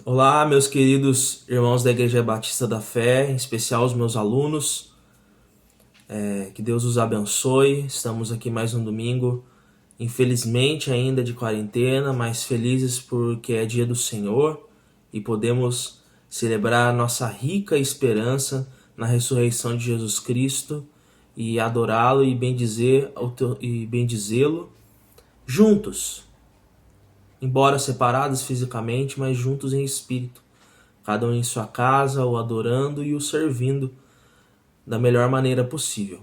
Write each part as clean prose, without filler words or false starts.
Olá, meus queridos irmãos da Igreja Batista da Fé, em especial os meus alunos. Que Deus os abençoe. Estamos aqui mais um domingo, infelizmente ainda de quarentena, mas felizes porque é dia do Senhor e podemos celebrar a nossa rica esperança na ressurreição de Jesus Cristo e adorá-lo e bendizê-lo juntos, embora separados fisicamente, mas juntos em espírito, cada um em sua casa, o adorando e o servindo da melhor maneira possível.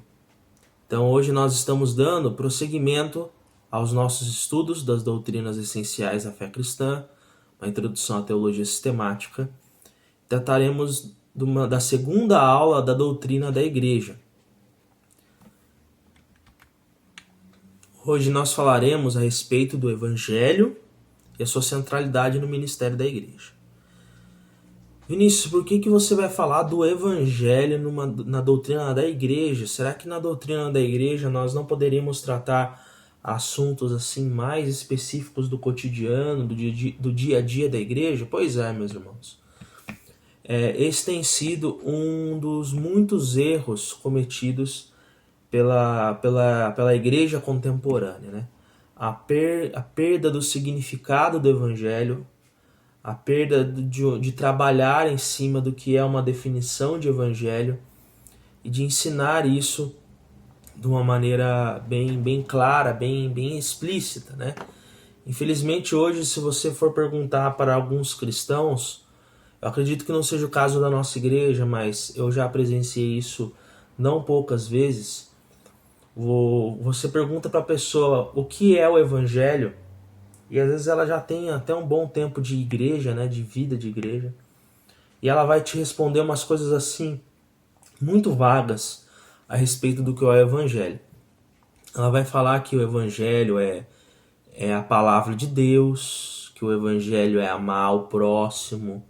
Então hoje nós estamos dando prosseguimento aos nossos estudos das doutrinas essenciais da fé cristã, uma introdução à teologia sistemática. Trataremos da segunda aula da doutrina da igreja. Hoje nós falaremos a respeito do Evangelho e a sua centralidade no ministério da igreja. Vinícius, por que você vai falar do Evangelho na doutrina da igreja? Será que na doutrina da igreja nós não poderíamos tratar assuntos assim mais específicos do cotidiano, do dia a dia da igreja? Pois é, meus irmãos. Esse tem sido um dos muitos erros cometidos pela igreja contemporânea, né? A perda do significado do Evangelho, a perda de trabalhar em cima do que é uma definição de evangelho e de ensinar isso de uma maneira bem clara, bem explícita, né? Infelizmente hoje, se você for perguntar para alguns cristãos, eu acredito que não seja o caso da nossa igreja, mas eu já presenciei isso não poucas vezes. Você pergunta para a pessoa o que é o evangelho, e às vezes ela já tem até um bom tempo de igreja, né, de vida de igreja. E ela vai te responder umas coisas assim, muito vagas a respeito do que é o Evangelho. Ela vai falar que o Evangelho é a palavra de Deus, que o Evangelho é amar o próximo,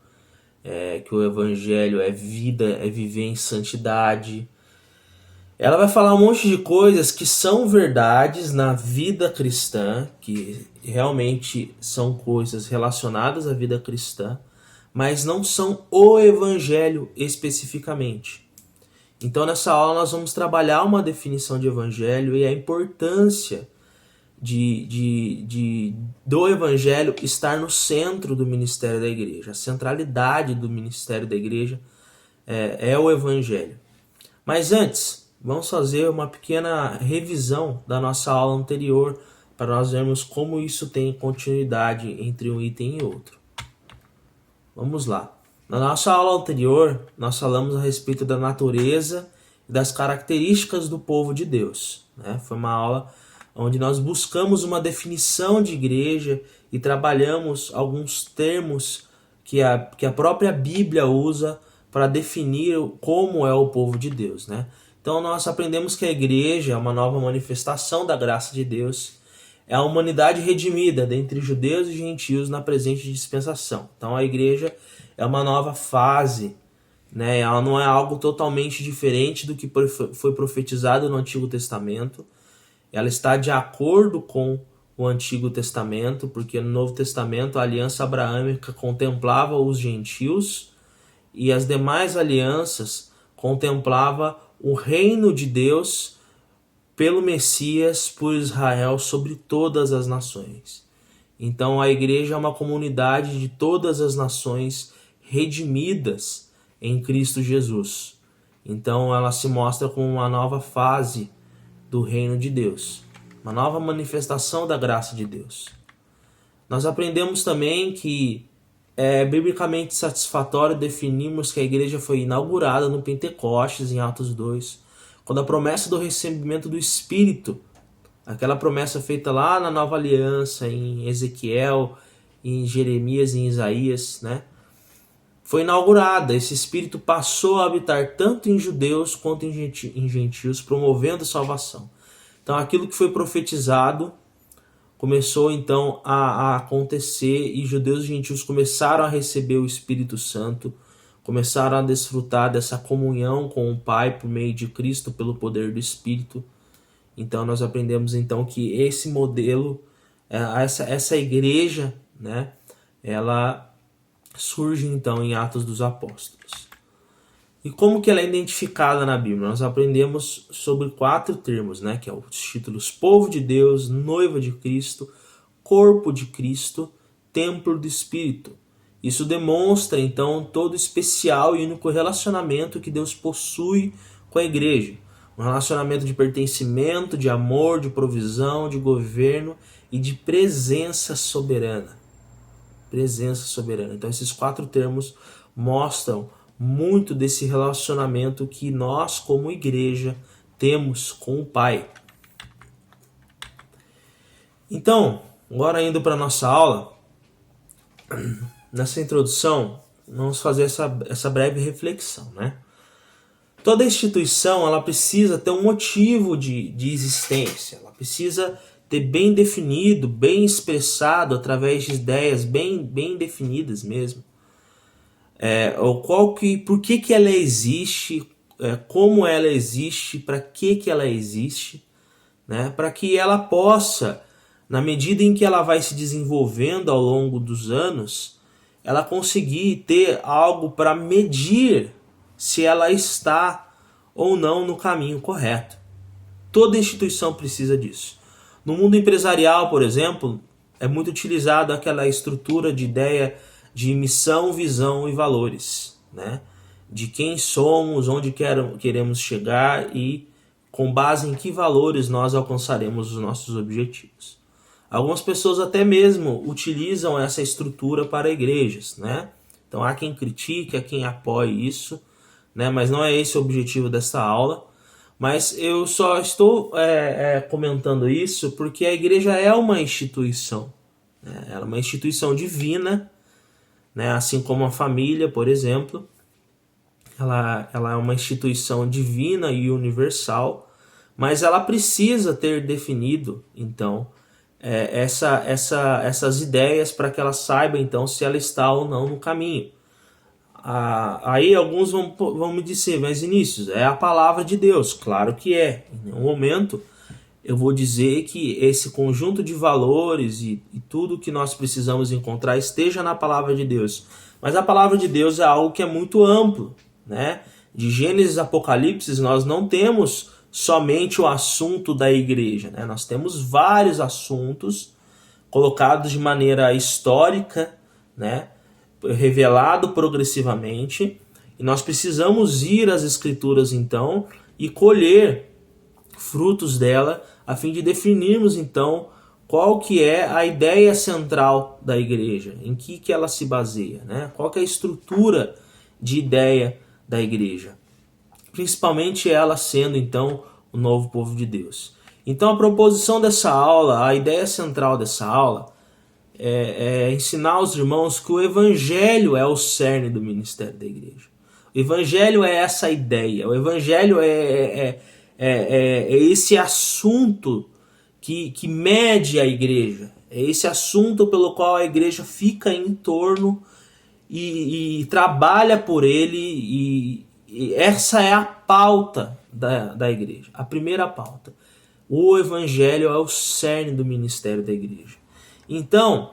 que o Evangelho é vida, é viver em santidade. Ela vai falar um monte de coisas que são verdades na vida cristã, que realmente são coisas relacionadas à vida cristã, mas não são o evangelho especificamente. Então nessa aula nós vamos trabalhar uma definição de evangelho e a importância do evangelho estar no centro do ministério da igreja. A centralidade do ministério da igreja é o evangelho. Mas antes, vamos fazer uma pequena revisão da nossa aula anterior para nós vermos como isso tem continuidade entre um item e outro. Vamos lá. Na nossa aula anterior, nós falamos a respeito da natureza e das características do povo de Deus, né? Foi uma aula onde nós buscamos uma definição de igreja e trabalhamos alguns termos que a própria Bíblia usa para definir como é o povo de Deus, né? Então nós aprendemos que a igreja é uma nova manifestação da graça de Deus, é a humanidade redimida dentre judeus e gentios na presente dispensação. Então a igreja é uma nova fase, né? Ela não é algo totalmente diferente do que foi profetizado no Antigo Testamento. Ela está de acordo com o Antigo Testamento, porque no Novo Testamento a aliança abraâmica contemplava os gentios e as demais alianças contemplava o reino de Deus pelo Messias, por Israel, sobre todas as nações. Então a igreja é uma comunidade de todas as nações redimidas em Cristo Jesus. Então ela se mostra como uma nova fase do reino de Deus, uma nova manifestação da graça de Deus. Nós aprendemos também que é biblicamente satisfatório definirmos que a igreja foi inaugurada no Pentecostes, em Atos 2, quando a promessa do recebimento do Espírito, aquela promessa feita lá na Nova Aliança, em Ezequiel, em Jeremias, em Isaías, né? Foi inaugurada. Esse Espírito passou a habitar tanto em judeus quanto em gentios, promovendo salvação. Então aquilo que foi profetizado começou então a acontecer e judeus e gentios começaram a receber o Espírito Santo, começaram a desfrutar dessa comunhão com o Pai por meio de Cristo pelo poder do Espírito. Então nós aprendemos então que esse modelo, essa igreja, né, ela surge então em Atos dos Apóstolos. E como que ela é identificada na Bíblia? Nós aprendemos sobre 4 termos, né? Que é os títulos povo de Deus, noiva de Cristo, corpo de Cristo, templo do Espírito. Isso demonstra então todo o especial e único relacionamento que Deus possui com a igreja. Um relacionamento de pertencimento, de amor, de provisão, de governo e de presença soberana. Presença soberana. Então esses 4 termos mostram muito desse relacionamento que nós, como igreja, temos com o Pai. Então, agora indo para a nossa aula, nessa introdução, vamos fazer essa breve reflexão, né? Toda instituição ela precisa ter um motivo de existência, ela precisa ter bem definido, bem expressado, através de ideias bem definidas mesmo. Por que ela existe, como ela existe, para que ela existe, né? Para que ela possa, na medida em que ela vai se desenvolvendo ao longo dos anos, ela conseguir ter algo para medir se ela está ou não no caminho correto. Toda instituição precisa disso. No mundo empresarial, por exemplo, é muito utilizada aquela estrutura de ideia de missão, visão e valores, né? De quem somos, onde queremos chegar e com base em que valores nós alcançaremos os nossos objetivos. Algumas pessoas até mesmo utilizam essa estrutura para igrejas, né? Então há quem critique, há quem apoie isso, né? Mas não é esse o objetivo dessa aula. Mas eu só estou comentando isso porque a igreja é uma instituição, né? Ela é uma instituição divina, né? Assim como a família, por exemplo, ela é uma instituição divina e universal, mas ela precisa ter definido, então, essas ideias para que ela saiba, então, se ela está ou não no caminho. Aí alguns vão me dizer, mas Vinícius, é a palavra de Deus. Claro que é. Em nenhum momento eu vou dizer que esse conjunto de valores e tudo que nós precisamos encontrar esteja na palavra de Deus. Mas a palavra de Deus é algo que é muito amplo, né? De Gênesis a Apocalipse nós não temos somente o assunto da igreja, né? Nós temos vários assuntos colocados de maneira histórica, né? Revelado progressivamente, e nós precisamos ir às escrituras então e colher frutos dela a fim de definirmos então qual que é a ideia central da igreja, em que ela se baseia, né? Qual que é a estrutura de ideia da igreja, principalmente ela sendo então o novo povo de Deus. Então a proposição dessa aula, a ideia central dessa aula é ensinar aos irmãos que o evangelho é o cerne do ministério da igreja. O evangelho é essa ideia, o evangelho é esse assunto que mede a igreja, é esse assunto pelo qual a igreja fica em torno e trabalha por ele, e essa é a pauta da igreja, a primeira pauta. O evangelho é o cerne do ministério da igreja. Então,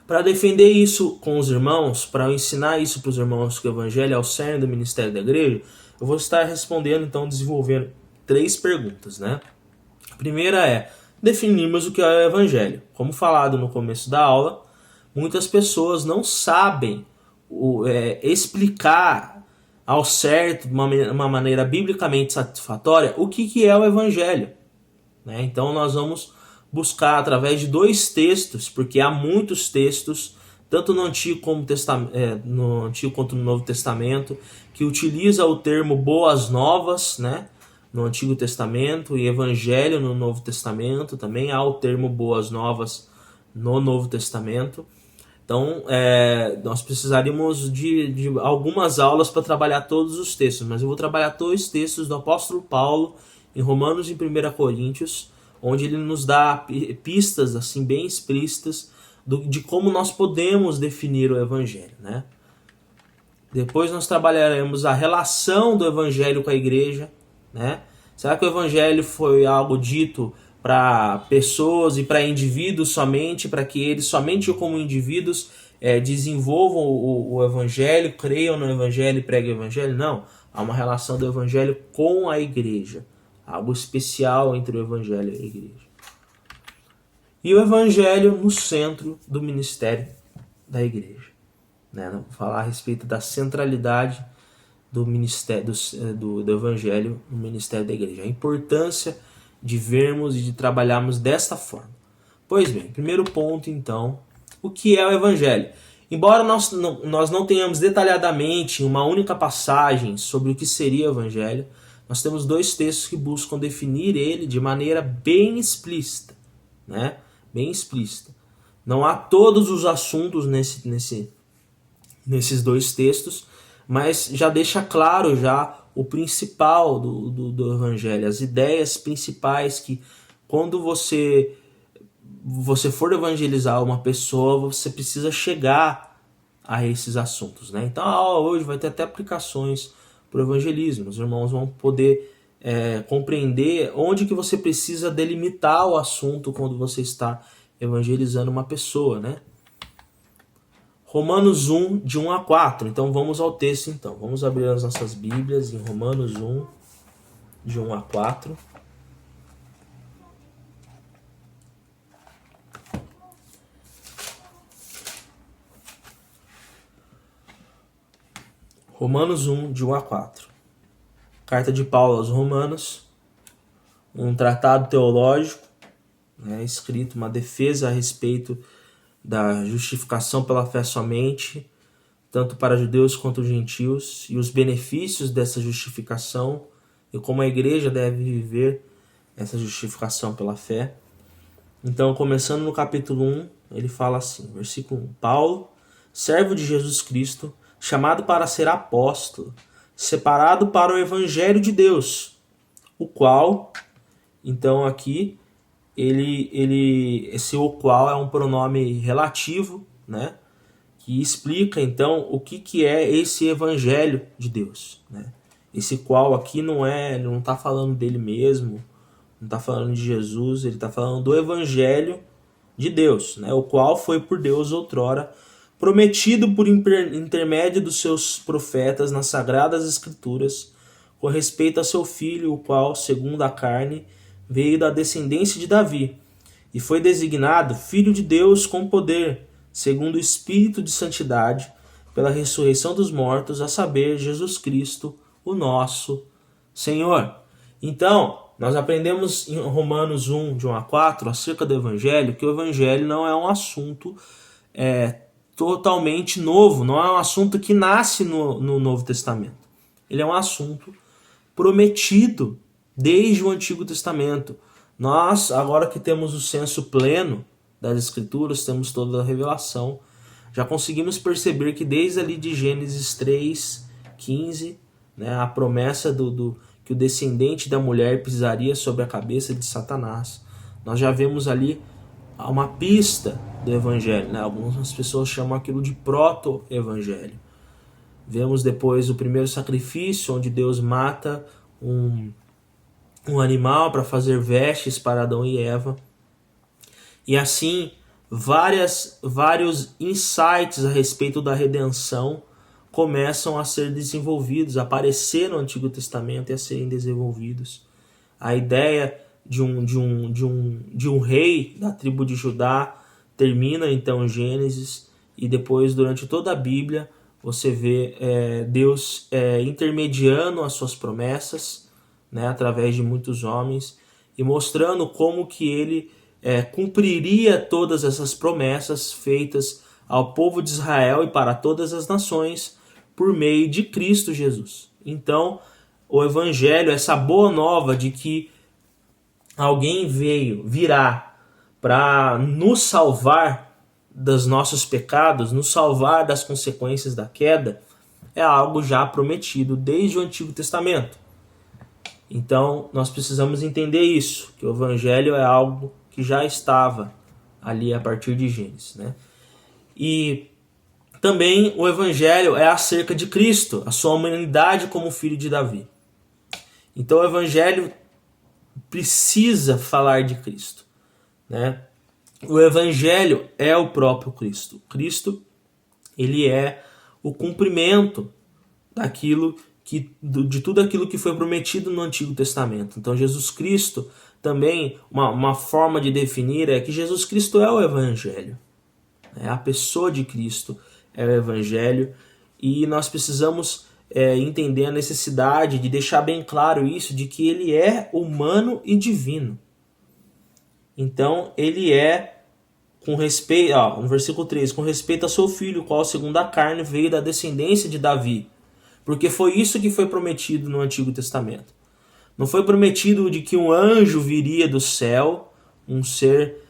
para defender isso com os irmãos, para ensinar isso para os irmãos que o evangelho é o cerne do ministério da igreja, eu vou estar respondendo, então, desenvolvendo 3 perguntas, né? A primeira é definirmos o que é o evangelho. Como falado no começo da aula, muitas pessoas não sabem explicar ao certo, de uma maneira biblicamente satisfatória, o que é o evangelho, né? Então nós vamos buscar através de 2 textos, porque há muitos textos, tanto no Antigo quanto no Novo Testamento, que utiliza o termo boas novas, né? No Antigo Testamento, e evangelho no Novo Testamento, também há o termo boas novas no Novo Testamento. Então, nós precisaríamos de algumas aulas para trabalhar todos os textos, mas eu vou trabalhar 2 textos do apóstolo Paulo, em Romanos e em 1 Coríntios, onde ele nos dá pistas assim bem explícitas de como nós podemos definir o evangelho, né? Depois nós trabalharemos a relação do evangelho com a igreja, né? Será que o evangelho foi algo dito para pessoas e para indivíduos somente, para que eles somente como indivíduos desenvolvam o evangelho, creiam no evangelho e preguem o evangelho. Não, há uma relação do evangelho com a igreja, algo especial entre o evangelho e a igreja. E o evangelho no centro do ministério da igreja. Vou falar a respeito da centralidade do ministério do evangelho no ministério da igreja. A importância de vermos e de trabalharmos desta forma. Pois bem, primeiro ponto então, o que é o evangelho? Embora nós não tenhamos detalhadamente uma única passagem sobre o que seria o evangelho, nós temos dois textos que buscam definir ele de maneira bem explícita, né? Bem explícita. Não há todos os assuntos nesses dois textos, mas já deixa claro já o principal do evangelho, as ideias principais que quando você for evangelizar uma pessoa, você precisa chegar a esses assuntos, né? Então hoje vai ter até aplicações para o evangelismo. Os irmãos vão poder compreender onde que você precisa delimitar o assunto quando você está evangelizando uma pessoa, né? Romanos 1, de 1 a 4. Então vamos ao texto então. Vamos abrir as nossas Bíblias em Romanos 1, de 1 a 4. Romanos 1, de 1 a 4. Carta de Paulo aos Romanos, um tratado teológico, escrito, uma defesa a respeito da justificação pela fé somente, tanto para judeus quanto gentios, e os benefícios dessa justificação, e como a igreja deve viver essa justificação pela fé. Então, começando no capítulo 1, ele fala assim, versículo 1. Paulo, servo de Jesus Cristo, chamado para ser apóstolo, separado para o evangelho de Deus, o qual, então aqui, esse o qual é um pronome relativo, né? Que explica então o que é esse evangelho de Deus, né? Esse qual aqui não está falando dele mesmo, não está falando de Jesus, ele está falando do evangelho de Deus, né? O qual foi por Deus outrora prometido por intermédio dos seus profetas nas sagradas escrituras, com respeito a seu filho, o qual, segundo a carne, veio da descendência de Davi, e foi designado Filho de Deus com poder, segundo o Espírito de Santidade, pela ressurreição dos mortos, a saber, Jesus Cristo, o nosso Senhor. Então, nós aprendemos em Romanos 1, de 1 a 4, acerca do Evangelho, que o Evangelho não é um assunto totalmente novo, não é um assunto que nasce no Novo Testamento. Ele é um assunto prometido desde o Antigo Testamento. Nós, agora que temos o senso pleno das Escrituras, temos toda a revelação, já conseguimos perceber que desde ali de Gênesis 3:15, né, a promessa que o descendente da mulher pisaria sobre a cabeça de Satanás, nós já vemos ali uma pista do Evangelho, né? Algumas pessoas chamam aquilo de proto-evangelho. Vemos depois o primeiro sacrifício, onde Deus mata um animal para fazer vestes para Adão e Eva. E assim, vários insights a respeito da redenção começam a ser desenvolvidos, a aparecer no Antigo Testamento e a serem desenvolvidos. A ideia de um rei da tribo de Judá termina então em Gênesis, e depois durante toda a Bíblia você vê Deus intermediando as suas promessas, né, através de muitos homens, e mostrando como que ele cumpriria todas essas promessas feitas ao povo de Israel e para todas as nações por meio de Cristo Jesus. Então, o Evangelho, essa boa nova de que alguém virá para nos salvar dos nossos pecados, nos salvar das consequências da queda, é algo já prometido desde o Antigo Testamento. Então, nós precisamos entender isso, que o Evangelho é algo que já estava ali a partir de Gênesis, né? E também o Evangelho é acerca de Cristo, a sua humanidade como filho de Davi. Então o Evangelho precisa falar de Cristo, né? O Evangelho é o próprio Cristo. Cristo, ele é o cumprimento de tudo aquilo que foi prometido no Antigo Testamento. Então Jesus Cristo, também uma forma de definir é que Jesus Cristo é o Evangelho. A pessoa de Cristo é o Evangelho, e nós precisamos entender a necessidade de deixar bem claro isso, de que ele é humano e divino. Então ele é, com respeito, no versículo 3, com respeito a seu filho, qual segundo a carne veio da descendência de Davi. Porque foi isso que foi prometido no Antigo Testamento. Não foi prometido de que um anjo viria do céu, um ser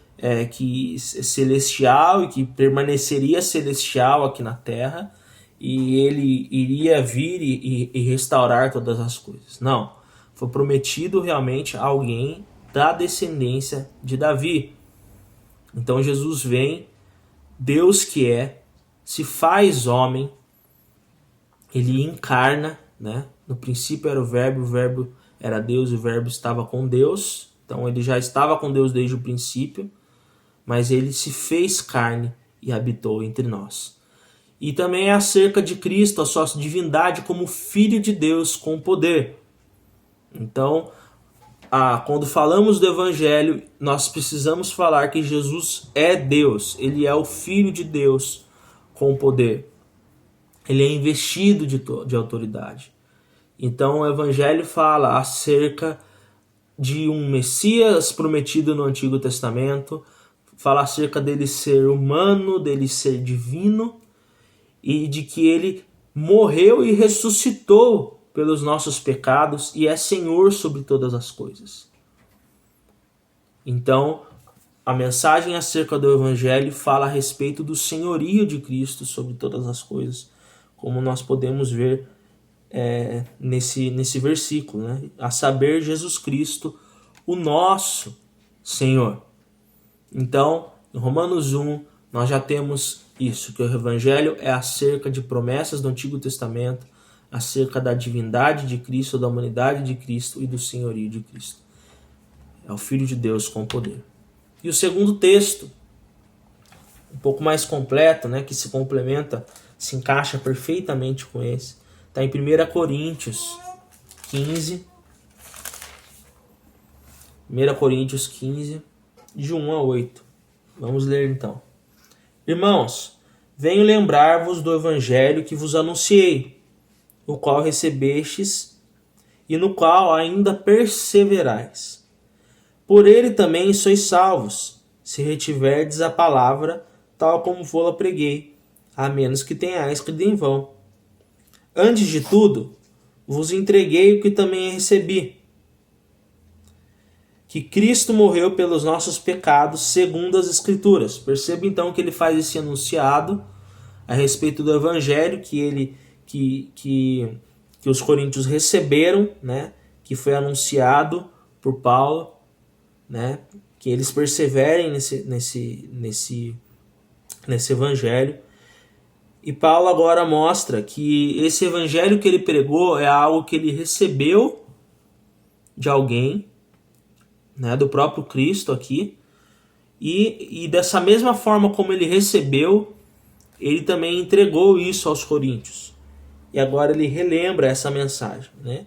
celestial e que permaneceria celestial aqui na terra, e ele iria vir e restaurar todas as coisas. Não. Foi prometido realmente a alguém da descendência de Davi. Então Jesus vem, Deus que se faz homem, ele encarna, né? No princípio era o Verbo era Deus e o Verbo estava com Deus. Então ele já estava com Deus desde o princípio, mas ele se fez carne e habitou entre nós. E também é acerca de Cristo, a sua divindade como Filho de Deus com poder. Então, quando falamos do Evangelho, nós precisamos falar que Jesus é Deus, ele é o Filho de Deus com poder. Ele é investido de autoridade. Então o Evangelho fala acerca de um Messias prometido no Antigo Testamento, fala acerca dele ser humano, dele ser divino, e de que ele morreu e ressuscitou pelos nossos pecados e é Senhor sobre todas as coisas. Então, a mensagem acerca do Evangelho fala a respeito do senhorio de Cristo sobre todas as coisas, como nós podemos ver nesse versículo, né? A saber, Jesus Cristo, o nosso Senhor. Então, em Romanos 1, nós já temos isso, que o Evangelho é acerca de promessas do Antigo Testamento, acerca da divindade de Cristo, da humanidade de Cristo e do senhorio de Cristo. É o Filho de Deus com poder. E o segundo texto, um pouco mais completo, né, que se complementa, se encaixa perfeitamente com esse, está em 1 Coríntios 15. 1 Coríntios 15, de 1 a 8. Vamos ler então. Irmãos, venho lembrar-vos do Evangelho que vos anunciei, o qual recebestes e no qual ainda perseverais. Por ele também sois salvos, se retiverdes a palavra, tal como vou-la preguei, a menos que tenhais crido em vão. Antes de tudo, vos entreguei o que também recebi, que Cristo morreu pelos nossos pecados, segundo as Escrituras. Perceba então que ele faz esse enunciado a respeito do Evangelho que os coríntios receberam, né? Que foi anunciado por Paulo, né? Que eles perseverem nesse Evangelho. E Paulo agora mostra que esse Evangelho que ele pregou é algo que ele recebeu de alguém, né, do próprio Cristo aqui, e dessa mesma forma como ele recebeu, ele também entregou isso aos coríntios. E agora ele relembra essa mensagem, né?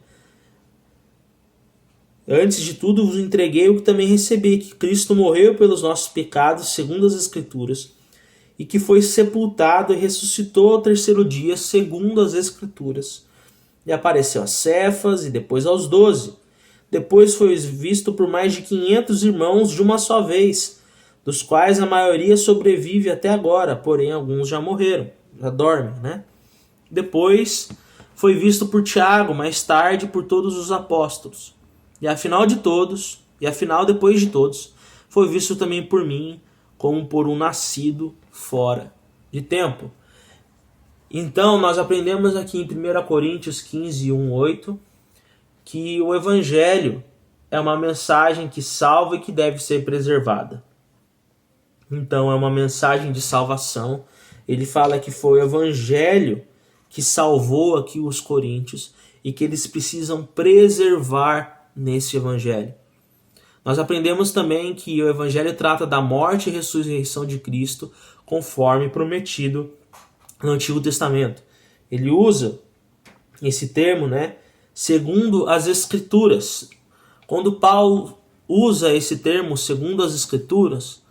Antes de tudo vos entreguei o que também recebi, que Cristo morreu pelos nossos pecados, segundo as Escrituras, e que foi sepultado e ressuscitou ao terceiro dia, segundo as Escrituras. E apareceu a Cefas e depois aos 12. Depois foi visto por mais de 500 irmãos de uma só vez, dos quais a maioria sobrevive até agora, porém alguns já morreram, já dormem, né? Depois foi visto por Tiago, mais tarde por todos os apóstolos. E afinal depois de todos, foi visto também por mim, como por um nascido fora de tempo. Então nós aprendemos aqui em 1 Coríntios 15, 1, 8, que o Evangelho é uma mensagem que salva e que deve ser preservada. Então é uma mensagem de salvação. Ele fala que foi o Evangelho que salvou aqui os coríntios e que eles precisam preservar nesse Evangelho. nós aprendemos também que o Evangelho trata da morte e ressurreição de Cristo, conforme prometido no Antigo Testamento. Ele usa esse termo, né, segundo as Escrituras. Quando Paulo usa esse termo, segundo as Escrituras,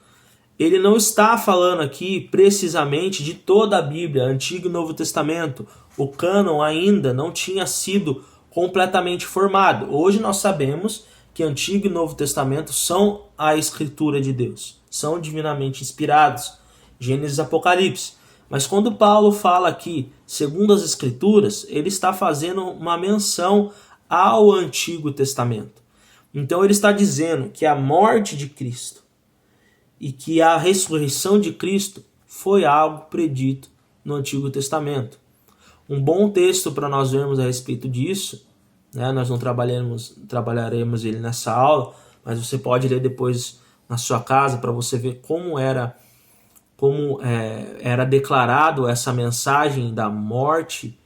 ele não está falando aqui precisamente de toda a Bíblia, Antigo e Novo Testamento. O cânon ainda não tinha sido completamente formado. Hoje nós sabemos que Antigo e Novo Testamento são a Escritura de Deus, são divinamente inspirados, Gênesis e Apocalipse. Mas quando Paulo fala aqui, segundo as Escrituras, ele está fazendo uma menção ao Antigo Testamento. Então ele está dizendo que a morte de Cristo e que a ressurreição de Cristo foi algo predito no Antigo Testamento. Um bom texto para nós vermos a respeito disso, né? Nós não trabalharemos ele nessa aula, mas você pode ler depois na sua casa para você ver como era declarado essa mensagem da morte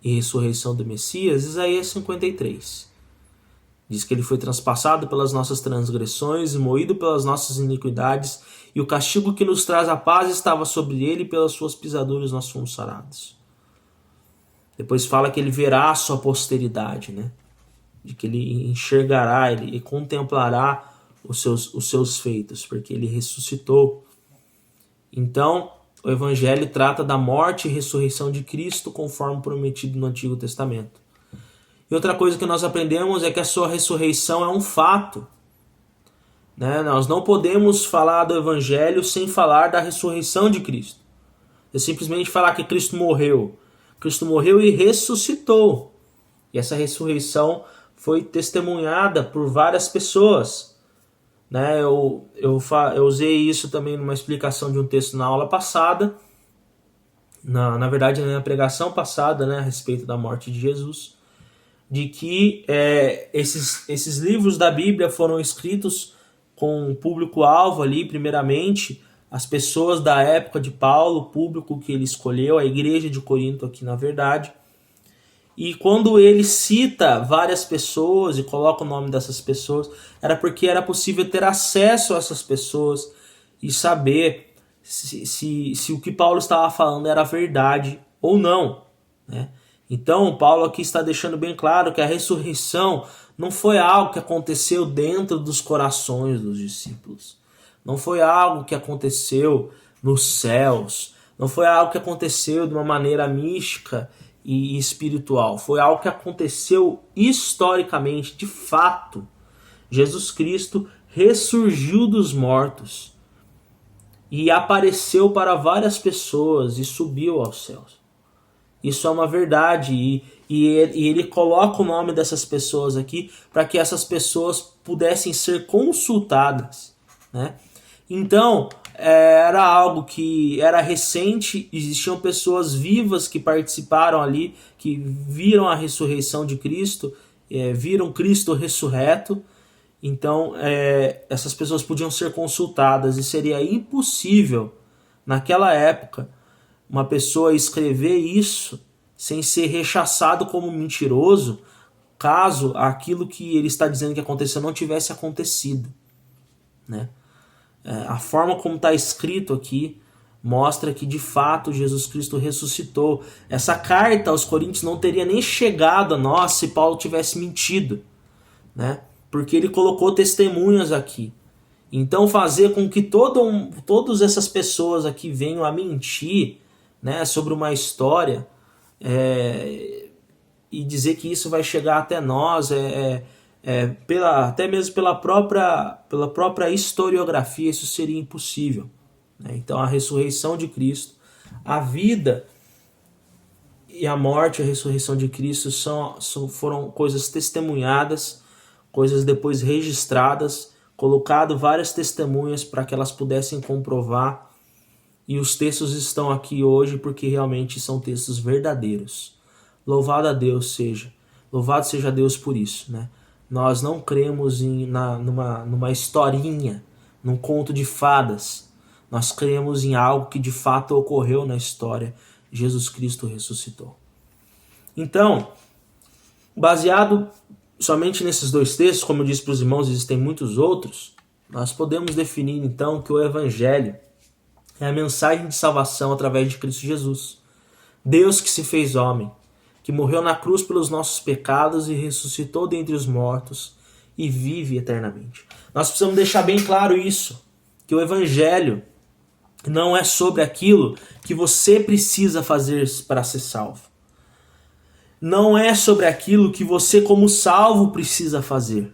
e ressurreição do Messias. Isaías 53. Diz que ele foi transpassado pelas nossas transgressões, moído pelas nossas iniquidades, e o castigo que nos traz a paz estava sobre ele, e pelas suas pisaduras nós fomos sarados. Depois fala que ele verá a sua posteridade, né? De que ele enxergará, ele contemplará os seus feitos, porque ele ressuscitou. Então, o Evangelho trata da morte e ressurreição de Cristo, conforme prometido no Antigo Testamento. E outra coisa que nós aprendemos é que a sua ressurreição é um fato, né? Nós não podemos falar do Evangelho sem falar da ressurreição de Cristo. É simplesmente falar que Cristo morreu. Cristo morreu e ressuscitou. E essa ressurreição foi testemunhada por várias pessoas, né? Eu usei isso também numa explicação de um texto na aula passada, na verdade na pregação passada, né, a respeito da morte de Jesus, de que esses livros da Bíblia foram escritos com um público-alvo ali, primeiramente, as pessoas da época de Paulo, o público que ele escolheu, a igreja de Corinto aqui na verdade. E quando ele cita várias pessoas e coloca o nome dessas pessoas, era porque era possível ter acesso a essas pessoas e saber se o que Paulo estava falando era verdade ou não, né? Então, Paulo aqui está deixando bem claro que a ressurreição não foi algo que aconteceu dentro dos corações dos discípulos. Não foi algo que aconteceu nos céus. Não foi algo que aconteceu de uma maneira mística e espiritual. Foi algo que aconteceu historicamente, de fato. Jesus Cristo ressurgiu dos mortos e apareceu para várias pessoas e subiu aos céus. Isso é uma verdade e ele coloca o nome dessas pessoas aqui para que essas pessoas pudessem ser consultadas, né? Então, era algo que era recente, existiam pessoas vivas que participaram ali, que viram a ressurreição de Cristo, viram Cristo ressurreto. Então, essas pessoas podiam ser consultadas e seria impossível, naquela época, uma pessoa escrever isso sem ser rechaçado como mentiroso, caso aquilo que ele está dizendo que aconteceu não tivesse acontecido, né? A forma como está escrito aqui mostra que de fato Jesus Cristo ressuscitou. Essa carta aos Coríntios não teria nem chegado a nós se Paulo tivesse mentido, né? Porque ele colocou testemunhas aqui. Então fazer com que todas essas pessoas aqui venham a mentir, né, sobre uma história e dizer que isso vai chegar até nós até mesmo pela própria historiografia, isso seria impossível, né? Então a ressurreição de Cristo, a vida e a morte e a ressurreição de Cristo foram coisas testemunhadas, coisas depois registradas, colocado várias testemunhas para que elas pudessem comprovar. E os textos estão aqui hoje porque realmente são textos verdadeiros. Louvado seja Deus por isso, né? Nós não cremos numa historinha, num conto de fadas. Nós cremos em algo que de fato ocorreu na história. Jesus Cristo ressuscitou. Então, baseado somente nesses dois textos, como eu disse para os irmãos, existem muitos outros, nós podemos definir então que o Evangelho é a mensagem de salvação através de Cristo Jesus. Deus que se fez homem, que morreu na cruz pelos nossos pecados e ressuscitou dentre os mortos e vive eternamente. Nós precisamos deixar bem claro isso, que o Evangelho não é sobre aquilo que você precisa fazer para ser salvo. Não é sobre aquilo que você, como salvo, precisa fazer.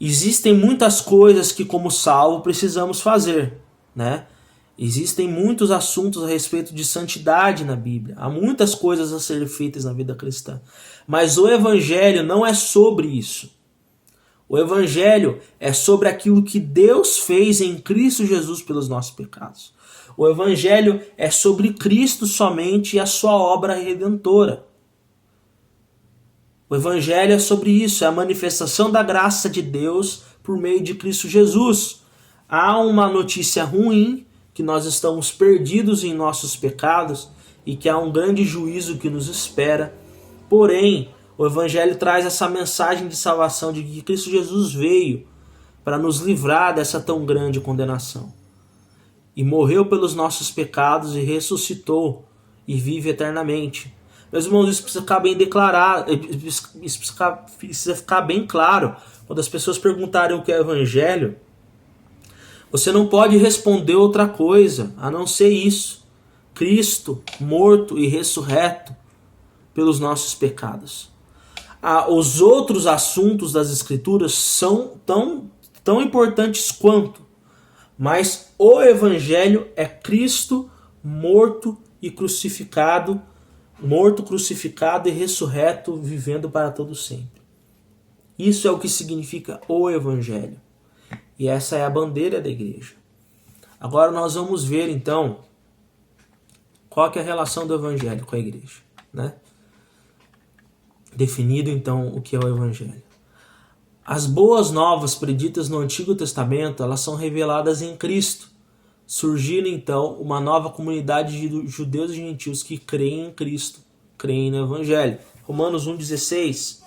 Existem muitas coisas que, como salvo, precisamos fazer, né? Existem muitos assuntos a respeito de santidade na Bíblia. Há muitas coisas a serem feitas na vida cristã. Mas o Evangelho não é sobre isso. O Evangelho é sobre aquilo que Deus fez em Cristo Jesus pelos nossos pecados. O Evangelho é sobre Cristo somente e a sua obra redentora. O Evangelho é sobre isso, é a manifestação da graça de Deus por meio de Cristo Jesus. Há uma notícia ruim, que nós estamos perdidos em nossos pecados e que há um grande juízo que nos espera. Porém, o Evangelho traz essa mensagem de salvação de que Cristo Jesus veio para nos livrar dessa tão grande condenação. E morreu pelos nossos pecados e ressuscitou e vive eternamente. Meus irmãos, isso precisa ficar bem declarado, isso precisa ficar bem claro. Quando as pessoas perguntarem o que é Evangelho, você não pode responder outra coisa a não ser isso. Cristo morto e ressurreto pelos nossos pecados. Os outros assuntos das Escrituras são tão importantes quanto, mas o Evangelho é Cristo morto, crucificado e ressurreto, vivendo para todo sempre. Isso é o que significa o Evangelho. E essa é a bandeira da igreja. Agora nós vamos ver então qual que é a relação do Evangelho com a igreja, né? Definido então o que é o Evangelho. As boas novas preditas no Antigo Testamento, elas são reveladas em Cristo. Surgiram então uma nova comunidade de judeus e gentios que creem em Cristo, creem no Evangelho. Romanos 1,16.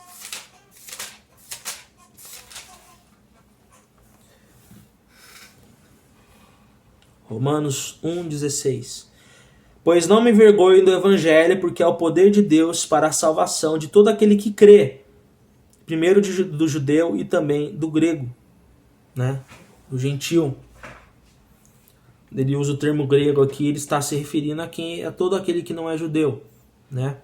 Romanos 1,16. Pois não me envergonho do Evangelho, porque é o poder de Deus para a salvação de todo aquele que crê. Primeiro do judeu e também do grego, né? Do gentil. Ele usa o termo grego aqui, ele está se referindo a todo aquele que não é judeu, né?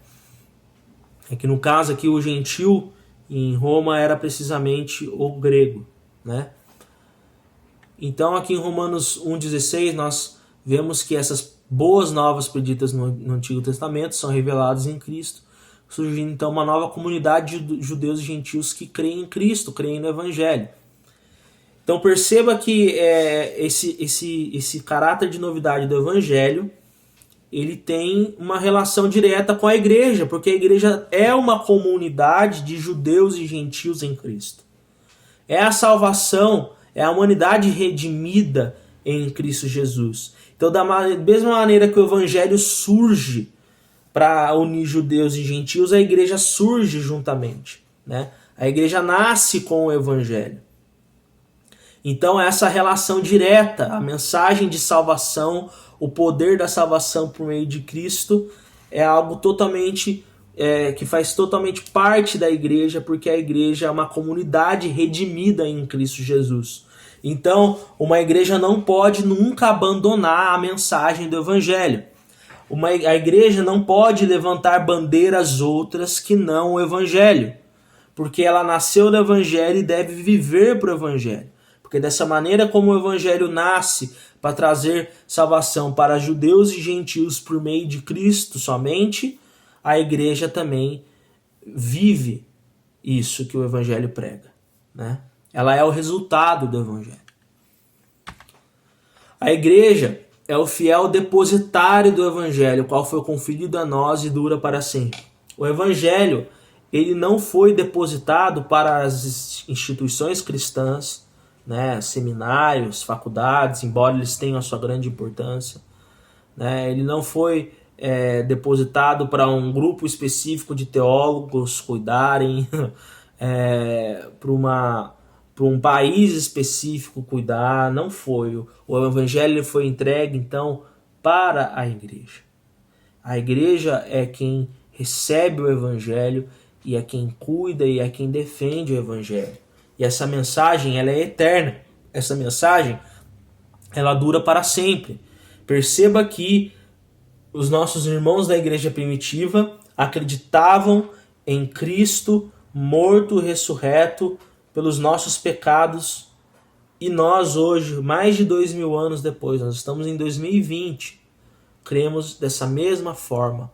É que no caso aqui o gentil em Roma era precisamente o grego, né? Então aqui em Romanos 1,16 nós vemos que essas boas novas preditas no Antigo Testamento são reveladas em Cristo, surgindo então uma nova comunidade de judeus e gentios que creem em Cristo, creem no Evangelho. Então perceba que esse caráter de novidade do Evangelho, ele tem uma relação direta com a igreja, porque a igreja é uma comunidade de judeus e gentios em Cristo. É a salvação, é a humanidade redimida em Cristo Jesus. Então, da mesma maneira que o Evangelho surge para unir judeus e gentios, a igreja surge juntamente, né? A igreja nasce com o Evangelho. Então, essa relação direta, a mensagem de salvação, o poder da salvação por meio de Cristo, é algo totalmente que faz totalmente parte da igreja, porque a igreja é uma comunidade redimida em Cristo Jesus. Então, uma igreja não pode nunca abandonar a mensagem do Evangelho. A igreja não pode levantar bandeiras outras que não o Evangelho, porque ela nasceu do Evangelho e deve viver para o Evangelho. Porque dessa maneira como o Evangelho nasce para trazer salvação para judeus e gentios por meio de Cristo somente, a igreja também vive isso que o Evangelho prega, né? Ela é o resultado do Evangelho. A igreja é o fiel depositário do Evangelho, qual foi conferido a nós e dura para sempre. O Evangelho, ele não foi depositado para as instituições cristãs, né, seminários, faculdades, embora eles tenham a sua grande importância, né, ele não foi depositado para um grupo específico de teólogos cuidarem para um país específico cuidar, não foi. O evangelho foi entregue, então, para a igreja. A igreja é quem recebe o evangelho e é quem cuida e é quem defende o evangelho. E essa mensagem, ela é eterna. Essa mensagem, ela dura para sempre. Perceba que os nossos irmãos da igreja primitiva acreditavam em Cristo morto, ressurreto pelos nossos pecados, e nós hoje, mais de 2000 anos depois, nós estamos em 2020, cremos dessa mesma forma.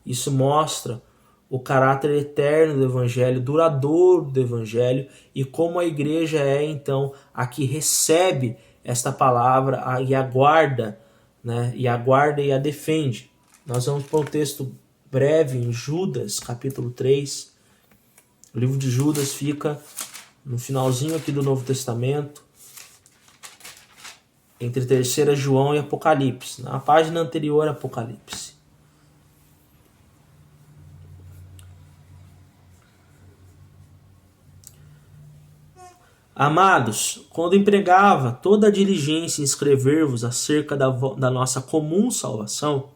Isso mostra o caráter eterno do evangelho, duradouro do evangelho, e como a igreja é então a que recebe esta palavra e aguarda, né? E aguarda e a defende. Nós vamos para um texto breve em Judas, capítulo 3. O livro de Judas fica no finalzinho aqui do Novo Testamento, entre 3 João e Apocalipse, na página anterior a Apocalipse. Amados, quando empregava toda a diligência em escrever-vos acerca da nossa comum salvação,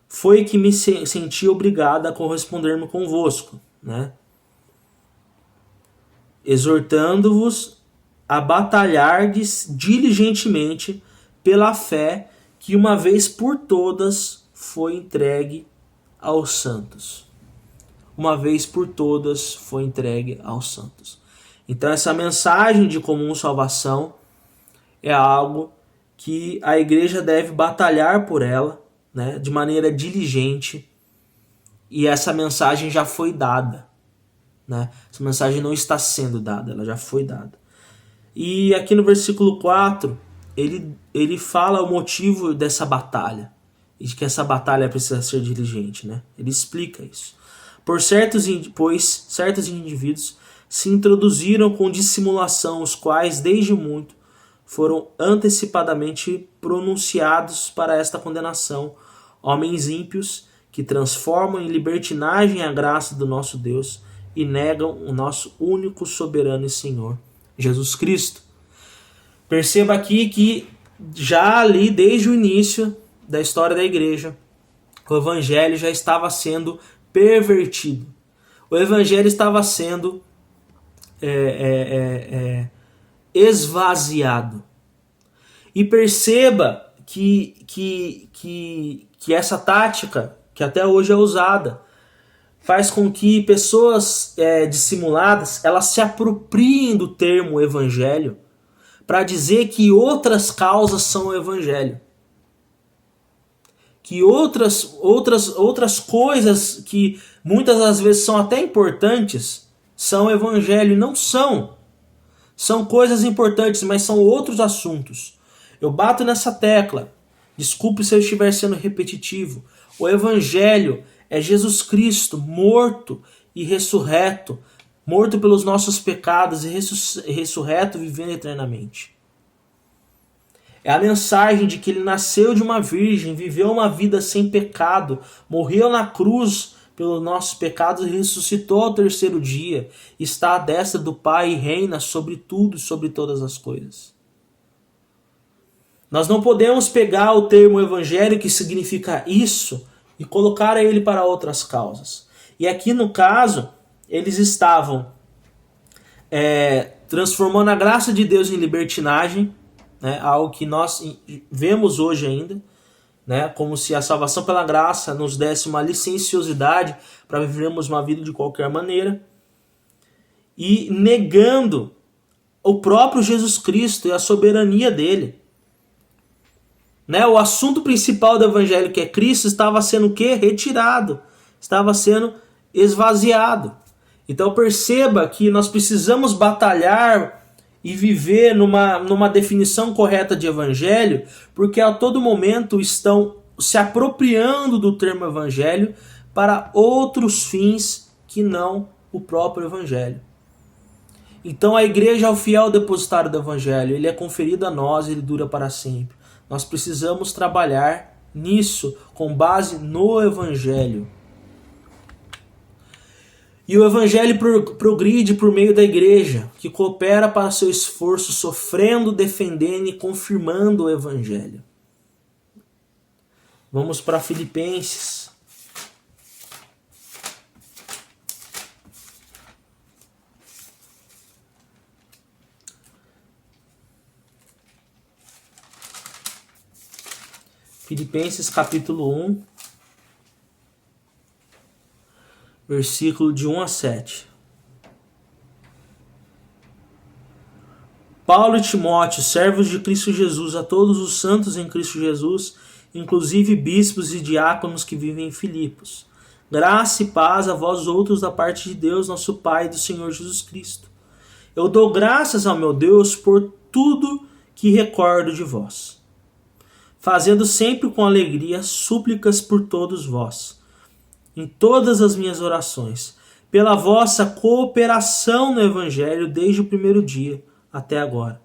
foi que me senti obrigado a corresponder-me convosco, né? Exortando-vos a batalhardes diligentemente pela fé que uma vez por todas foi entregue aos santos. Uma vez por todas foi entregue aos santos. Então essa mensagem de comum salvação é algo que a igreja deve batalhar por ela, né, de maneira diligente, e essa mensagem já foi dada, né? Essa mensagem não está sendo dada, ela já foi dada. E aqui no versículo 4, ele fala o motivo dessa batalha, e de que essa batalha precisa ser diligente, né? Ele explica isso. Pois certos indivíduos se introduziram com dissimulação, os quais desde muito foram antecipadamente pronunciados para esta condenação, homens ímpios que transformam em libertinagem a graça do nosso Deus e negam o nosso único soberano e Senhor, Jesus Cristo. Perceba aqui que já ali desde o início da história da igreja, o evangelho já estava sendo pervertido. O evangelho estava sendo esvaziado. E perceba que essa tática, que até hoje é usada, faz com que pessoas dissimuladas elas se apropriem do termo evangelho para dizer que outras causas são o evangelho. Que outras coisas que muitas das vezes são até importantes são evangelho. Não são. São coisas importantes, mas são outros assuntos. Eu bato nessa tecla. Desculpe se eu estiver sendo repetitivo. O evangelho é Jesus Cristo morto e ressurreto, morto pelos nossos pecados e ressurreto vivendo eternamente. É a mensagem de que ele nasceu de uma virgem, viveu uma vida sem pecado, morreu na cruz pelos nossos pecados e ressuscitou ao 3º dia, está à destra do Pai e reina sobre tudo, sobre todas as coisas. Nós não podemos pegar o termo evangelho, que significa isso, e colocar ele para outras causas. E aqui no caso, eles estavam transformando a graça de Deus em libertinagem, né, algo que nós vemos hoje ainda, né, como se a salvação pela graça nos desse uma licenciosidade para vivermos uma vida de qualquer maneira, e negando o próprio Jesus Cristo e a soberania dele. Né, o assunto principal do evangelho, que é Cristo, estava sendo o quê? Retirado, estava sendo esvaziado. Então perceba que nós precisamos batalhar e viver numa definição correta de evangelho, porque a todo momento estão se apropriando do termo evangelho para outros fins que não o próprio evangelho. Então a igreja é o fiel depositário do evangelho, ele é conferido a nós, ele dura para sempre. Nós precisamos trabalhar nisso com base no evangelho. E o evangelho progride por meio da igreja, que coopera para seu esforço, sofrendo, defendendo e confirmando o evangelho. Vamos para Filipenses. Filipenses capítulo 1, versículo de 1 a 7. Paulo e Timóteo, servos de Cristo Jesus, a todos os santos em Cristo Jesus, inclusive bispos e diáconos que vivem em Filipos. Graça e paz a vós outros da parte de Deus, nosso Pai e do Senhor Jesus Cristo. Eu dou graças ao meu Deus por tudo que recordo de vós, fazendo sempre com alegria súplicas por todos vós, em todas as minhas orações, pela vossa cooperação no Evangelho desde o primeiro dia até agora.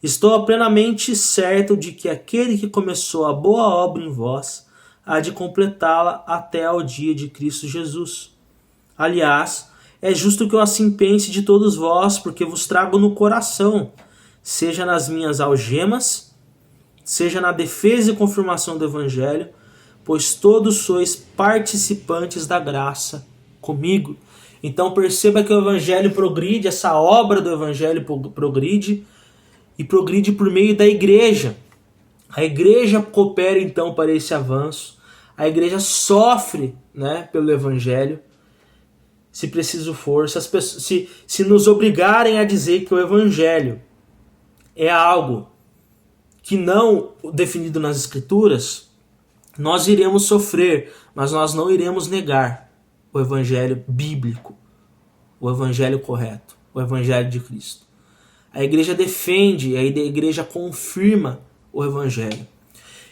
Estou plenamente certo de que aquele que começou a boa obra em vós há de completá-la até ao dia de Cristo Jesus. Aliás, é justo que eu assim pense de todos vós, porque vos trago no coração, seja nas minhas algemas, seja na defesa e confirmação do Evangelho, pois todos sois participantes da graça comigo. Então perceba que o Evangelho progride, essa obra do Evangelho progride, e progride por meio da igreja. A igreja coopera então para esse avanço. A igreja sofre, né, pelo Evangelho, se preciso for. Se nos obrigarem a dizer que o Evangelho é algo que não definido nas Escrituras, nós iremos sofrer, mas nós não iremos negar o Evangelho bíblico, o Evangelho correto, o Evangelho de Cristo. A igreja defende, a igreja confirma o Evangelho.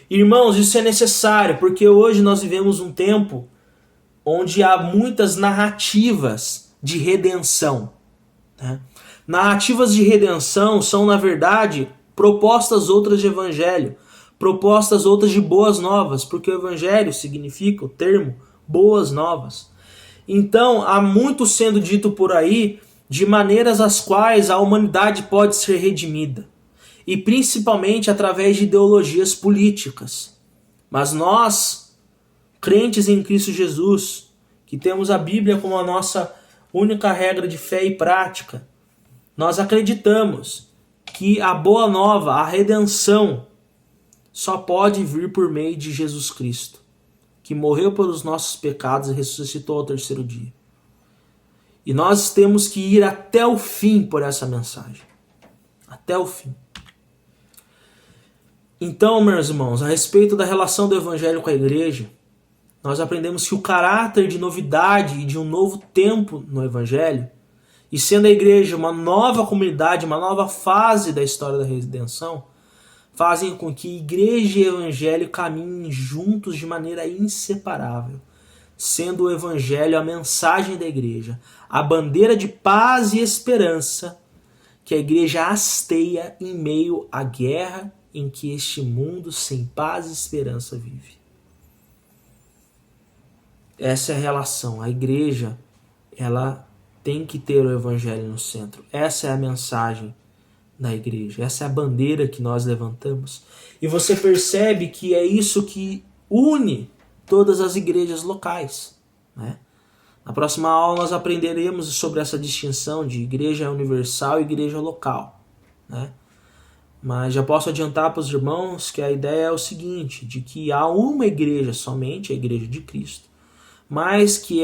Irmãos, isso é necessário, porque hoje nós vivemos um tempo onde há muitas narrativas de redenção, né? Narrativas de redenção são, na verdade, propostas outras de evangelho, propostas outras de boas novas, porque o evangelho significa o termo boas novas. Então, há muito sendo dito por aí de maneiras as quais a humanidade pode ser redimida, e principalmente através de ideologias políticas. Mas nós, crentes em Cristo Jesus, que temos a Bíblia como a nossa única regra de fé e prática, nós acreditamos que a boa nova, a redenção, só pode vir por meio de Jesus Cristo, que morreu pelos nossos pecados e ressuscitou ao terceiro dia. E nós temos que ir até o fim por essa mensagem. Até o fim. Então, meus irmãos, a respeito da relação do Evangelho com a igreja, nós aprendemos que o caráter de novidade e de um novo tempo no Evangelho, e sendo a igreja uma nova comunidade, uma nova fase da história da redenção, fazem com que igreja e evangelho caminhem juntos de maneira inseparável, sendo o evangelho a mensagem da igreja, a bandeira de paz e esperança que a igreja hasteia em meio à guerra em que este mundo sem paz e esperança vive. Essa é a relação. A igreja, ela tem que ter o evangelho no centro. Essa é a mensagem da igreja. Essa é a bandeira que nós levantamos. E você percebe que é isso que une todas as igrejas locais, né? Na próxima aula nós aprenderemos sobre essa distinção de igreja universal e igreja local, né? Mas já posso adiantar para os irmãos que a ideia é o seguinte, de que há uma igreja somente, a igreja de Cristo, mas que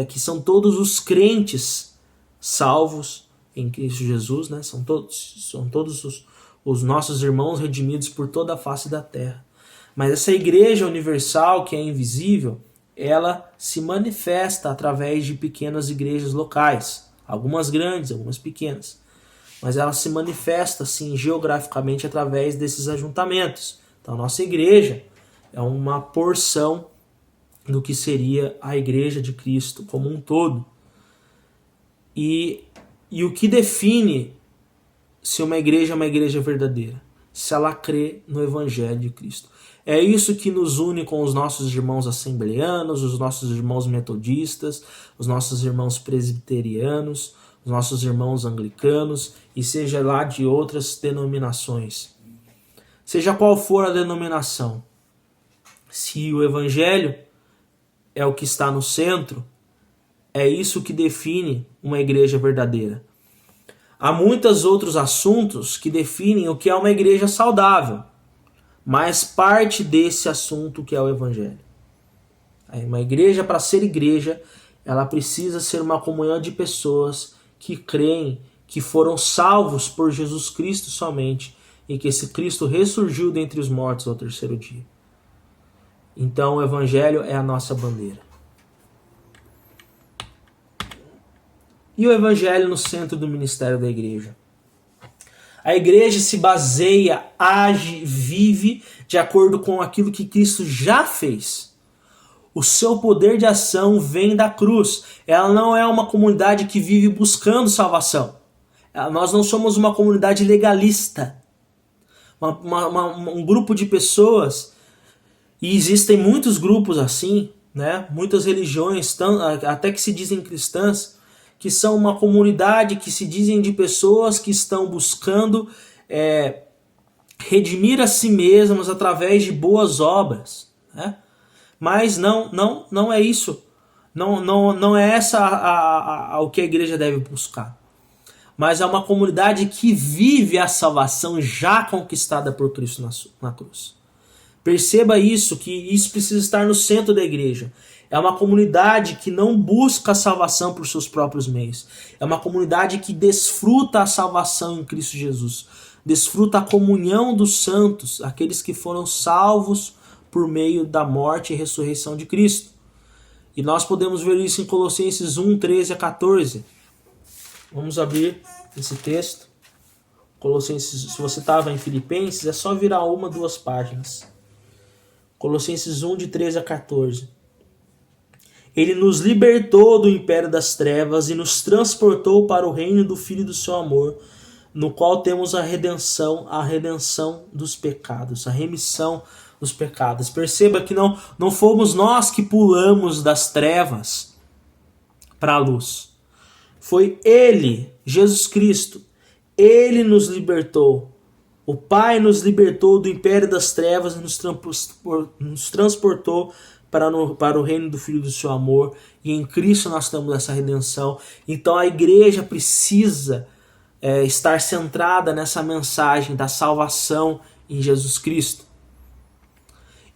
que são todos os crentes salvos em Cristo Jesus, né? São todos os nossos irmãos redimidos por toda a face da terra. Mas essa igreja universal, que é invisível, ela se manifesta através de pequenas igrejas locais, algumas grandes, algumas pequenas, mas ela se manifesta assim geograficamente através desses ajuntamentos. Então, nossa igreja é uma porção do que seria a igreja de Cristo como um todo. E o que define se uma igreja é uma igreja verdadeira? se ela crê no Evangelho de Cristo. É isso que nos une com os nossos irmãos assembleanos, os nossos irmãos metodistas, os nossos irmãos presbiterianos, os nossos irmãos anglicanos e seja lá de outras denominações. Seja qual for a denominação, se o Evangelho é o que está no centro, é isso que define uma igreja verdadeira. Há muitos outros assuntos que definem o que é uma igreja saudável, mas parte desse assunto que é o Evangelho. Uma igreja, para ser igreja, ela precisa ser uma comunhão de pessoas que creem que foram salvos por Jesus Cristo somente e que esse Cristo ressurgiu dentre os mortos ao terceiro dia. Então o Evangelho é a nossa bandeira. E o Evangelho no centro do ministério da igreja. A igreja se baseia, age, vive de acordo com aquilo que Cristo já fez. O seu poder de ação vem da cruz. Ela não é uma comunidade que vive buscando salvação. Nós não somos uma comunidade legalista. Um grupo de pessoas, e existem muitos grupos assim, né? Muitas religiões, até que se dizem cristãs, que são uma comunidade que se dizem de pessoas que estão buscando redimir a si mesmas através de boas obras, né? Mas não é isso. Não é essa o que a igreja deve buscar. Mas é uma comunidade que vive a salvação já conquistada por Cristo na cruz. Perceba isso, que isso precisa estar no centro da igreja. É uma comunidade que não busca a salvação por seus próprios meios. É uma comunidade que desfruta a salvação em Cristo Jesus. Desfruta a comunhão dos santos, aqueles que foram salvos por meio da morte e ressurreição de Cristo. E nós podemos ver isso em Colossenses 1, 13 a 14. Vamos abrir esse texto. Colossenses, se você estava em Filipenses, é só virar 1, 2 páginas. Colossenses 1, de 13 a 14. Ele nos libertou do império das trevas e nos transportou para o reino do Filho do seu amor, no qual temos a redenção dos pecados, a remissão dos pecados. Perceba que não fomos nós que pulamos das trevas para a luz. Foi Ele, Jesus Cristo. Ele nos libertou. O Pai nos libertou do império das trevas e nos transportou para o reino do Filho do seu amor. E em Cristo nós temos essa redenção. Então a igreja precisa estar centrada nessa mensagem da salvação em Jesus Cristo.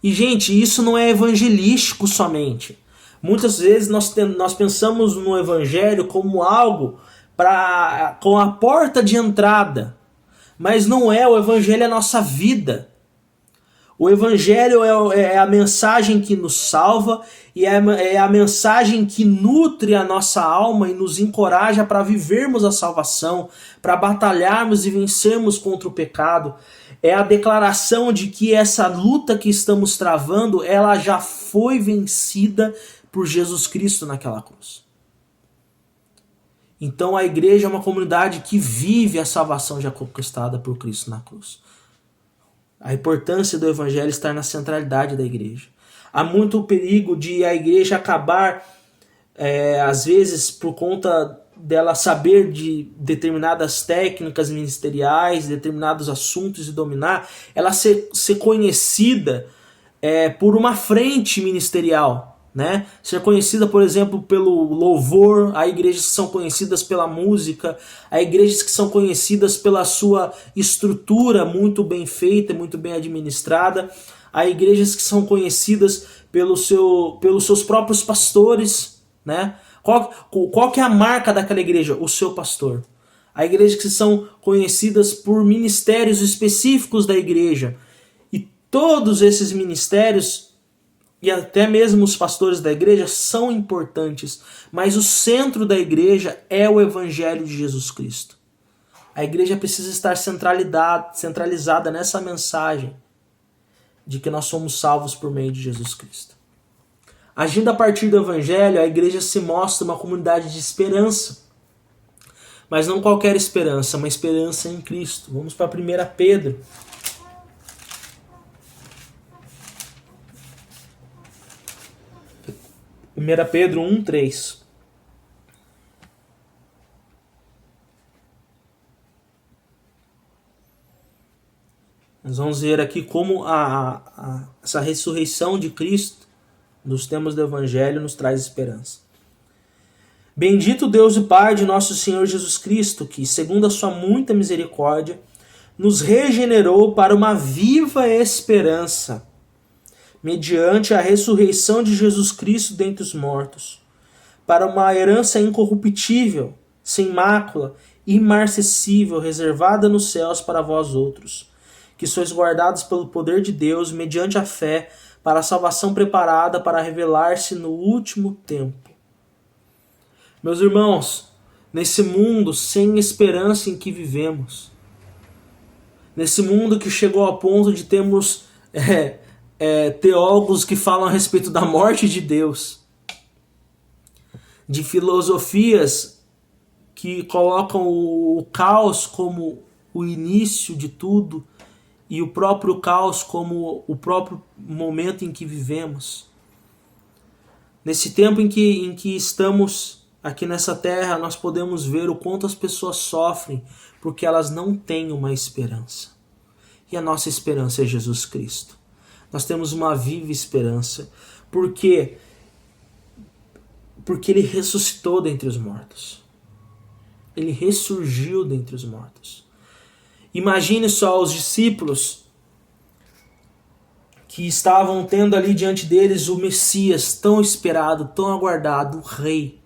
E, gente, isso não é evangelístico somente. Muitas vezes nós pensamos no evangelho como algo com a porta de entrada. Mas não é, o evangelho é a nossa vida. O evangelho é a mensagem que nos salva e é a mensagem que nutre a nossa alma e nos encoraja para vivermos a salvação, para batalharmos e vencermos contra o pecado. É a declaração de que essa luta que estamos travando, ela já foi vencida por Jesus Cristo naquela cruz. Então a igreja é uma comunidade que vive a salvação já conquistada por Cristo na cruz. A importância do evangelho está na centralidade da igreja. Há muito perigo de a igreja acabar, às vezes, por conta dela saber de determinadas técnicas ministeriais, determinados assuntos e dominar, ela ser conhecida por uma frente ministerial. Né? Ser conhecida, por exemplo, pelo louvor. Há igrejas que são conhecidas pela música, há igrejas que são conhecidas pela sua estrutura muito bem feita, muito bem administrada, há igrejas que são conhecidas pelos seus próprios pastores. Né? Qual que é a marca daquela igreja? O seu pastor. Há igrejas que são conhecidas por ministérios específicos da igreja, e todos esses ministérios e até mesmo os pastores da igreja são importantes, mas o centro da igreja é o evangelho de Jesus Cristo. A igreja precisa estar centralizada nessa mensagem de que nós somos salvos por meio de Jesus Cristo. Agindo a partir do evangelho, a igreja se mostra uma comunidade de esperança, mas não qualquer esperança, uma esperança em Cristo. Vamos para 1 Pedro. 1 Pedro 1:3. Nós vamos ver aqui como essa ressurreição de Cristo, nos tempos do Evangelho, nos traz esperança. Bendito Deus e Pai de nosso Senhor Jesus Cristo, que, segundo a sua muita misericórdia, nos regenerou para uma viva esperança, mediante a ressurreição de Jesus Cristo dentre os mortos, para uma herança incorruptível, sem mácula, imarcessível, reservada nos céus para vós outros, que sois guardados pelo poder de Deus, mediante a fé, para a salvação preparada para revelar-se no último tempo. Meus irmãos, nesse mundo sem esperança em que vivemos, nesse mundo que chegou ao ponto de termos teólogos que falam a respeito da morte de Deus, de filosofias que colocam o caos como o início de tudo e o próprio caos como o próprio momento em que vivemos. Nesse tempo em que estamos aqui nessa terra, nós podemos ver o quanto as pessoas sofrem porque elas não têm uma esperança. E a nossa esperança é Jesus Cristo. Nós temos uma viva esperança. Por quê? Porque Ele ressuscitou dentre os mortos. Ele ressurgiu dentre os mortos. Imagine só os discípulos que estavam tendo ali diante deles o Messias tão esperado, tão aguardado, o Rei.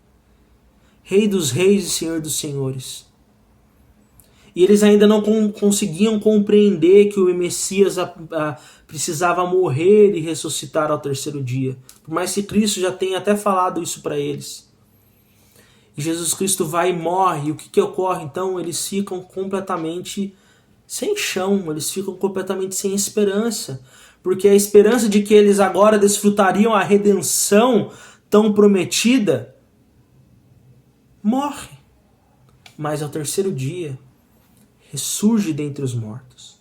Rei dos reis e Senhor dos senhores. E eles ainda não conseguiam compreender que o Messias precisava morrer e ressuscitar ao terceiro dia. Por mais que Cristo já tenha até falado isso para eles. E Jesus Cristo vai e morre. E o que ocorre então? Eles ficam completamente sem chão, eles ficam completamente sem esperança. Porque a esperança de que eles agora desfrutariam a redenção tão prometida morre. Mas ao terceiro dia ressurge dentre os mortos.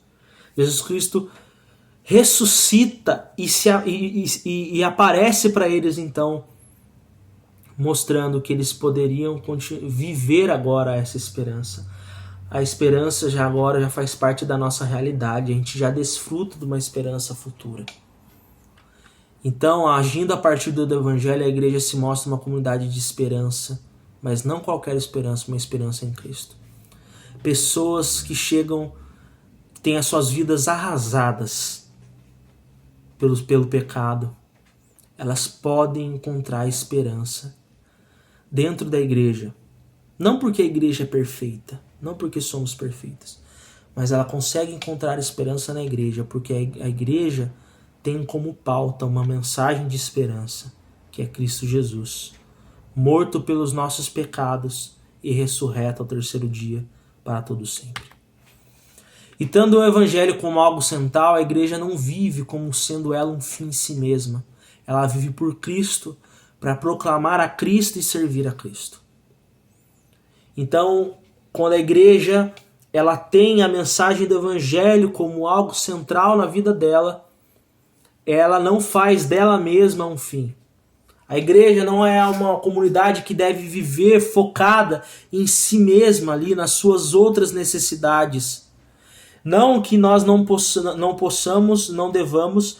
Jesus Cristo ressuscita e aparece para eles então, mostrando que eles poderiam viver agora essa esperança. A esperança já faz parte da nossa realidade, a gente já desfruta de uma esperança futura. Então, agindo a partir do Evangelho, a igreja se mostra uma comunidade de esperança, mas não qualquer esperança, uma esperança em Cristo. Pessoas que chegam, que têm as suas vidas arrasadas pelo pecado, elas podem encontrar esperança dentro da igreja. Não porque a igreja é perfeita, não porque somos perfeitos, mas ela consegue encontrar esperança na igreja, porque a igreja tem como pauta uma mensagem de esperança, que é Cristo Jesus, morto pelos nossos pecados e ressurreto ao terceiro dia para todo sempre. E tendo o Evangelho como algo central, a igreja não vive como sendo ela um fim em si mesma. Ela vive por Cristo, para proclamar a Cristo e servir a Cristo. Então, quando a igreja ela tem a mensagem do Evangelho como algo central na vida dela, ela não faz dela mesma um fim. A igreja não é uma comunidade que deve viver focada em si mesma ali, nas suas outras necessidades. Não que nós não possamos, não devamos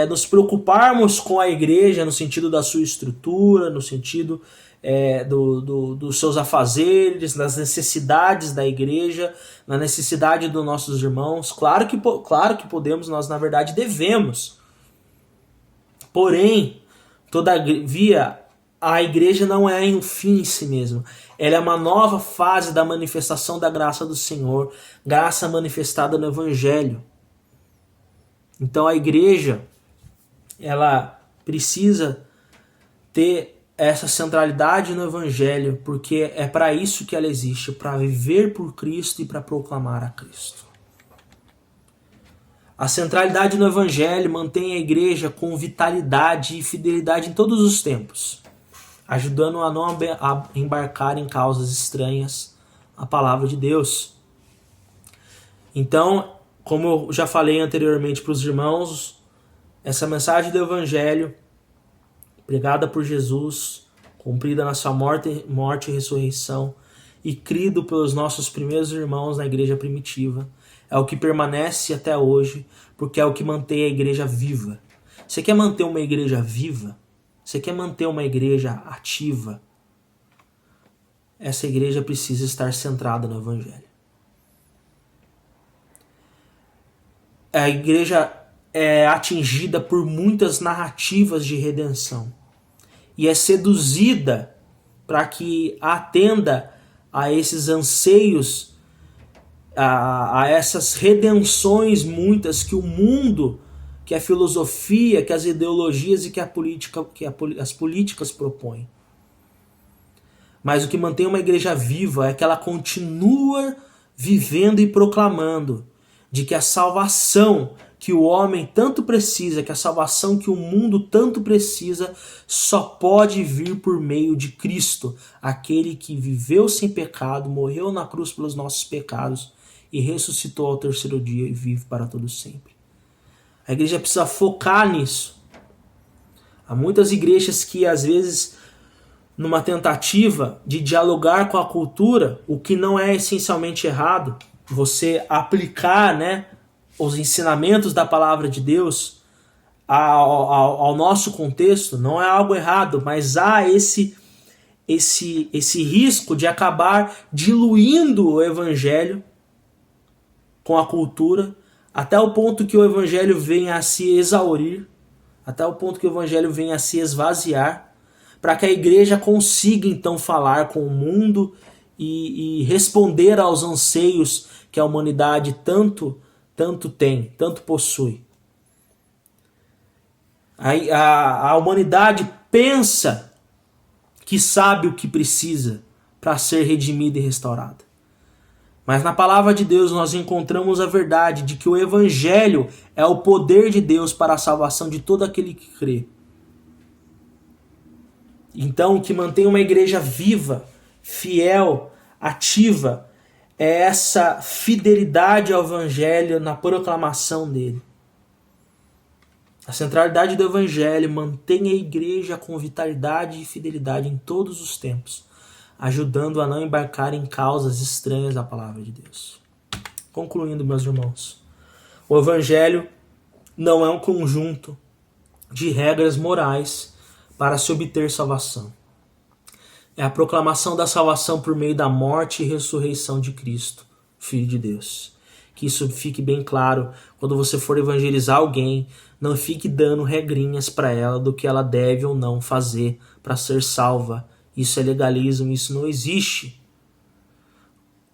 nos preocuparmos com a igreja no sentido da sua estrutura, no sentido dos seus afazeres, das necessidades da igreja, na necessidade dos nossos irmãos. Claro que podemos, nós na verdade devemos. Porém, todavia, a igreja não é um fim em si mesma. Ela é uma nova fase da manifestação da graça do Senhor, graça manifestada no Evangelho. Então a igreja, ela precisa ter essa centralidade no Evangelho, porque é para isso que ela existe, para viver por Cristo e para proclamar a Cristo. A centralidade no Evangelho mantém a igreja com vitalidade e fidelidade em todos os tempos, ajudando a não embarcar em causas estranhas à palavra de Deus. Então, como eu já falei anteriormente para os irmãos, essa mensagem do Evangelho pregada por Jesus, cumprida na sua morte e ressurreição, e crido pelos nossos primeiros irmãos na igreja primitiva, é o que permanece até hoje, porque é o que mantém a igreja viva. Você quer manter uma igreja viva? Você quer manter uma igreja ativa? Essa igreja precisa estar centrada no Evangelho. A igreja é atingida por muitas narrativas de redenção e é seduzida para que atenda a esses anseios, a essas redenções muitas que o mundo, que a filosofia, que as ideologias e que as políticas propõem. Mas o que mantém uma igreja viva é que ela continua vivendo e proclamando de que a salvação que o homem tanto precisa, que a salvação que o mundo tanto precisa, só pode vir por meio de Cristo, aquele que viveu sem pecado, morreu na cruz pelos nossos pecados e ressuscitou ao terceiro dia e vive para todo sempre. A igreja precisa focar nisso. Há muitas igrejas que, às vezes, numa tentativa de dialogar com a cultura, o que não é essencialmente errado, você aplicar, os ensinamentos da palavra de Deus ao nosso contexto, não é algo errado, mas há esse risco de acabar diluindo o evangelho com a cultura, até o ponto que o evangelho venha a se exaurir, até o ponto que o evangelho venha a se esvaziar, para que a igreja consiga então falar com o mundo e responder aos anseios que a humanidade tanto tem, tanto possui. A humanidade pensa que sabe o que precisa para ser redimida e restaurada. Mas na palavra de Deus nós encontramos a verdade de que o evangelho é o poder de Deus para a salvação de todo aquele que crê. Então, o que mantém uma igreja viva, fiel, ativa, é essa fidelidade ao evangelho na proclamação dele. A centralidade do evangelho mantém a igreja com vitalidade e fidelidade em todos os tempos, ajudando a não embarcar em causas estranhas à palavra de Deus. Concluindo, meus irmãos, o evangelho não é um conjunto de regras morais para se obter salvação. É a proclamação da salvação por meio da morte e ressurreição de Cristo, Filho de Deus. Que isso fique bem claro quando você for evangelizar alguém, não fique dando regrinhas para ela do que ela deve ou não fazer para ser salva. Isso é legalismo, isso não existe.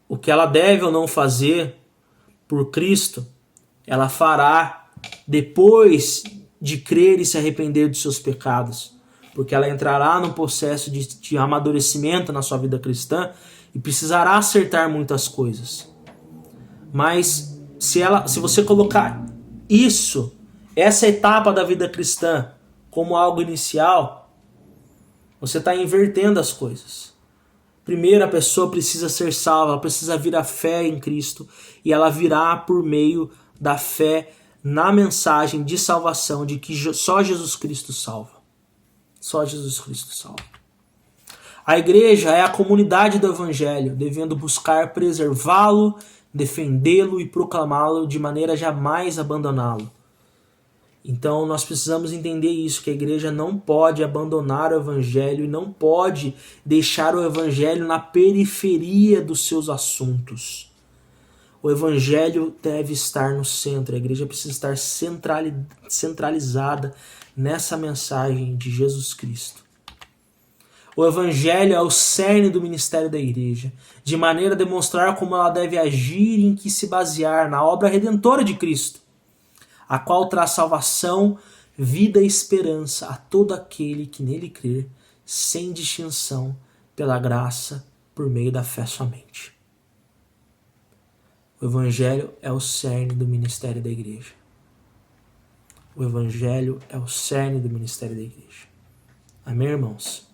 O que ela deve ou não fazer por Cristo, ela fará depois de crer e se arrepender dos seus pecados. Porque ela entrará num processo de amadurecimento na sua vida cristã e precisará acertar muitas coisas. Mas se você colocar essa etapa da vida cristã, como algo inicial, você está invertendo as coisas. Primeiro a pessoa precisa ser salva, ela precisa vir a fé em Cristo, e ela virá por meio da fé na mensagem de salvação, de que só Jesus Cristo salva. Só Jesus Cristo salva. A igreja é a comunidade do evangelho, devendo buscar preservá-lo, defendê-lo e proclamá-lo de maneira a jamais abandoná-lo. Então nós precisamos entender isso, que a igreja não pode abandonar o evangelho e não pode deixar o evangelho na periferia dos seus assuntos. O evangelho deve estar no centro, a igreja precisa estar centralizada nessa mensagem de Jesus Cristo. O evangelho é o cerne do ministério da igreja, de maneira a demonstrar como ela deve agir e em que se basear na obra redentora de Cristo, a qual traz salvação, vida e esperança a todo aquele que nele crer, sem distinção, pela graça, por meio da fé somente. O evangelho é o cerne do ministério da igreja. O evangelho é o cerne do ministério da igreja. Amém, irmãos?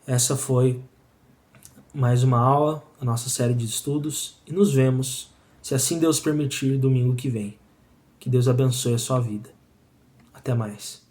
Essa foi mais uma aula da nossa série de estudos e nos vemos, se assim Deus permitir, domingo que vem. Que Deus abençoe a sua vida. Até mais.